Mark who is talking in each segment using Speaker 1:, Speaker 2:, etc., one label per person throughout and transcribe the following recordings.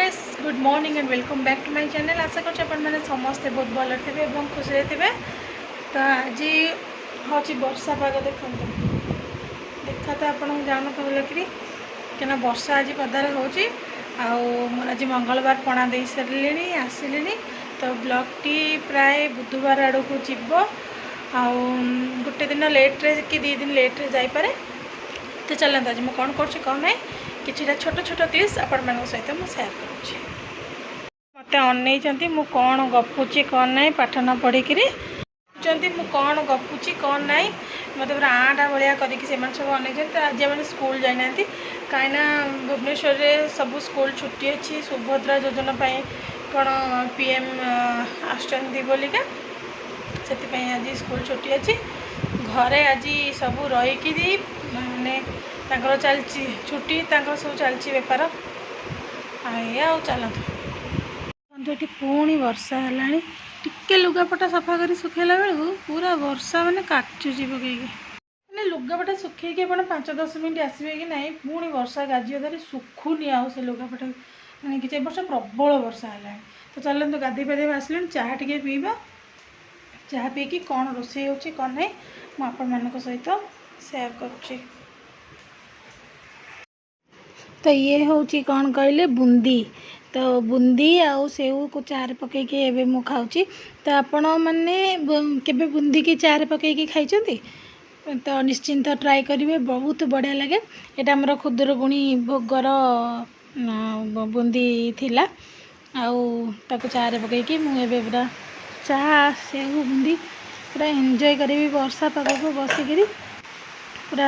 Speaker 1: Guys good morning and welcome back to my channel. आशा कर समस्ते बहुत भल थे और खुशी थे। तो आज हूँ वर्षा पाग देखो देखा तो आप जान तो बोलकि क्या वर्षा आज पदार हो आज मंगलवार पणा दे सारे आसिली। तो ब्लॉग टी प्राय बुधवार आड़ को जीव गोटे दिन लेट्रे कि 2 दिन लेट्रे जापे। तो चलते आज मुझे कौन कर कौन ना कि छोट छोट क्लिप्स आपण सहित मुझे सेयार करुँच। मत अन मु कौन गपुची कौन ना पाठ न पढ़ी मु कौन गपुची कौन ना मत पूरा आटा भाया करके सब अन। तो आज मैंने स्कूल जाना कहीं भुवनेश्वर में सब स्कूल छुट्टी अच्छी सुभद्रा योजना कौन पीएम आसलिका से आज स्कूल छुट्टी अच्छी। घरे आज सब रही माने चलती छुट्टी सब चलती बेपार आ चलते ये पुणी वर्षा है टिके लुगापटा सफा कर सुखेला बेलू पूरा वर्षा माने काटुची पकईकी मैंने लुगापटा सुखेकी आप 5-10 मिनट आसवे कि ना पुणी वर्षा गाजी धरी सुखुनी आउ से लुगापटा मैंने कि वर्ष प्रबल वर्षा है। तो चलते गाधे पाधे आसले चाह टे पीवा चाह पीकी कौन रोषे हो कौन ना मुझे सहित सेयार करुँच। तो ये हूँ कौन कहले बुंदी। तो बुंदी आउ सेव को चारे पकईकी एवं मु खाऊँ। तो आपण मैंने केबे बुंदी की चारे पकईकी खाई तो निश्चिंत ट्राए करेंगे बहुत बढ़िया लगे। यहाँ आमर खुदुरुकुणी भोगर बुंदी थिला ताकू चारे पकईकी मुझे पूरा चाह सेव बुंदी पूरा एंजॉय करी वर्षा पाग को बसिकी पूरा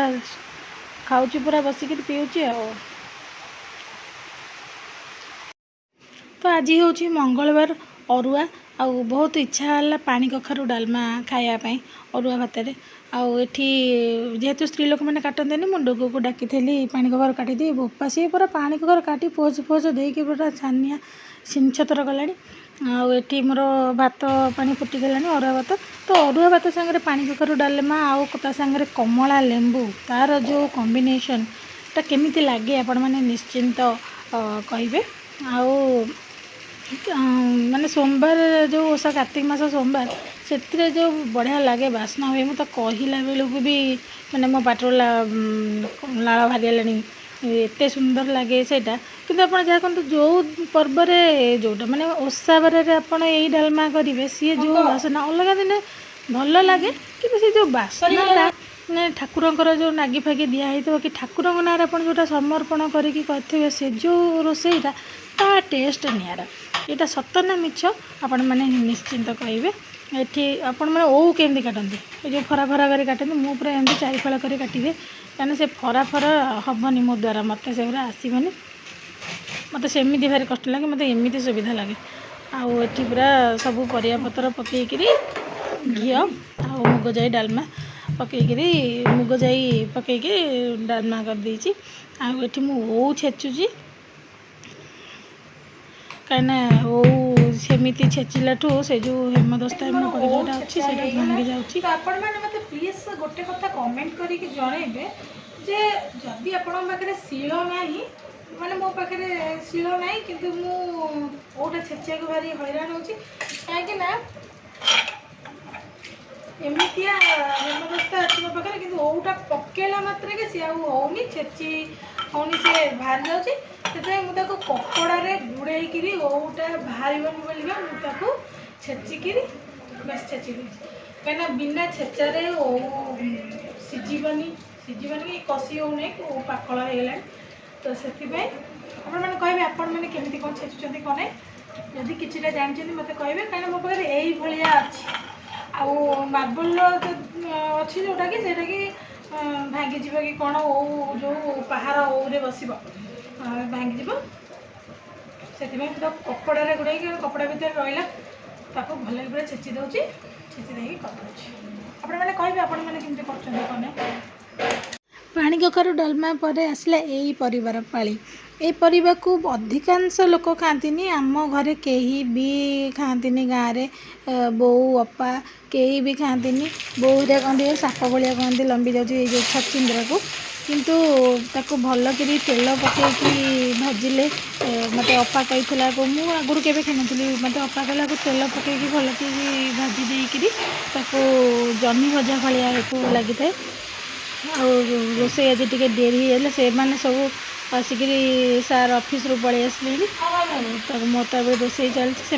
Speaker 1: खाऊँ पूरा बसिक पीऊँच। तो आज हूँ मंगलवार अरुआ बहुत इच्छा है पानी कखारू डालमा खायापी अरुआ भात आठी जेहेतु स्त्री लोक मैंने काटते मुंडक को डाकी पानी कखारू काटिदी बोपा सी पूरा पानी कखारू काटी पोज फोज देकी पूरा छानिया छतर गलानी आठी मोर भात पानी फुटिगलानी अरुआ भात। तो अरुआ भात सांगे पानी कखारू डालमा आउ ता सांगे कमला लेंबू तार जो कॉम्बिनेशन टा केमिति लागे आपण माने निश्चिंत कहिबे। माने सोमवार जो ओषा कार्तिक मास सोमवार से जो बढ़िया लगे बास्ना हुए मुझे कहला बेलू भी मैंने मो पाटर लाल बाहरी एत सुंदर लगे सेटा कि आप कहते जो पर्व जोटा माने ओषा बार आप डालमा करेंगे सी जो बासना अलग दिन भल लगे कि जो बासना मैंने ठाकुर जो नागी फागी दिखाई कि ठाकुर ना जोटा समर्पण करते से जो रोसईटा ता टेस्ट निरा यहाँ सत ना मिछ आपण मैंने निश्चिंत कहे। ये आपण मैंने ओ केमती काटती जो फरा फरा कर काटती मु पूरा एमती 4 फाड़ कर काटे कहीं से फरा फरा हेनी मो द्वारा मत से आसबनी मत सेमती भारी कष्ट लगे मत एमती सुविधा लगे। आठी पूरा सब परिया पतर पकईकि घी आ मुग जाई डालमा पकईकि मुग जाई पकईकि डालमा कर देछि। आठी मु ओ छेचुची कहीं ओ सेमती छेचिला से जो हेमदस्ता जोटा अच्छी से भांगी जाऊँगी। आपण मैंने मत प्लीज गोटे कथा कमेंट करके जनइबे जे जदि आपण पाखे शिल ना माने मो पाखे शिल ना कि ओटा छेचिया को भारी हैरान होची कहीं एमतिया हेमदस्ता अच्छी मो पाखे कि ओटा पकेला मात्र के सी आनी छेची होनी सी बाहर जाऊँगी से मुझे कपड़े गुड़े ओटा बाहर बोलिए छेचिकी बस छेची कहीं बिना छेचारे ओ सीझबनी कि कषी हो नहीं पाकल होगा। तो से मैंने कहे आपण मैंने केमती कौन छेचुं कौन जदि कि जानते मत कहे कहीं मो पाखे यही भाया अच्छी आउ मार्बल अच्छी जोटा कि भांगी जीव कि कौन ओ जो पहाड़ ओरे बस भांगी से कपड़े गुड़े कपड़ा भितर रहा भल पूरा छेची दूसरी छेची देकी कर आप कहे आपण मैंने केमती कर पानी कखारू डालमा पर आसला यही परिवार पाली ए परिवा को अधिकांश लोक खाती आम घरे कहीं भी खाती गाँव में बो अपा कहीं भी खाती बो कहते साप भाया कहते लंबी जाऊँगी जो छचिंद्रा को किंतु ताको भल कि तेल पकईकि भाजिले मत अपा कही मु आगुरी केवे खाई मत अपा कहला तेल पकईकि भल कि भाजी देकरी ताको जह्नी भजा भाया लगी था। रोसे आज टे डेरी है से मैंने सब आसिक सार ऑफिस रू पलि आसले मोर तो रोसे चलती से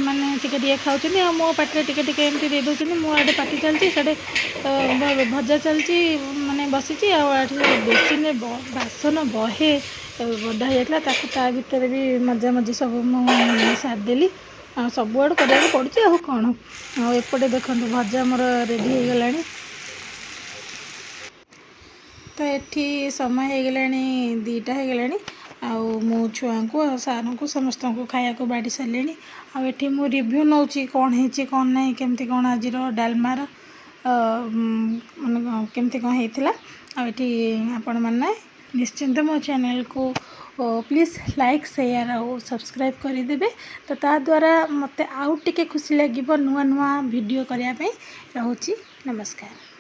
Speaker 1: खाऊँ मो पाटे टे एमती दे दूसरी मुझे पार्टी चलती साढ़े भजा चलती माने बसी बेसिन बासन बहे बधा होता भितर भी मजा मजी सब मुझे सारदेली सबुआड़ कराया पड़ी आ कौन एपटे देखो भजा मोर रेडी हो गला। तो ये समय हो गला 2टा हो गला मो छुआ को सार को समस्त को खाया को बाड़ी सारे आठी मु रिव्यू नौ कौन है कौन ना केमती कौन आज डालमार माने केमती कौन होता आठी आपण मैंने निश्चिंत मो चैनल को प्लीज़ लाइक शेयर और सब्सक्राइब करदे तो ता द्वारा मते आउ टिके खुशी लगे नुआ नुआ वीडियो करने रोची। नमस्कार।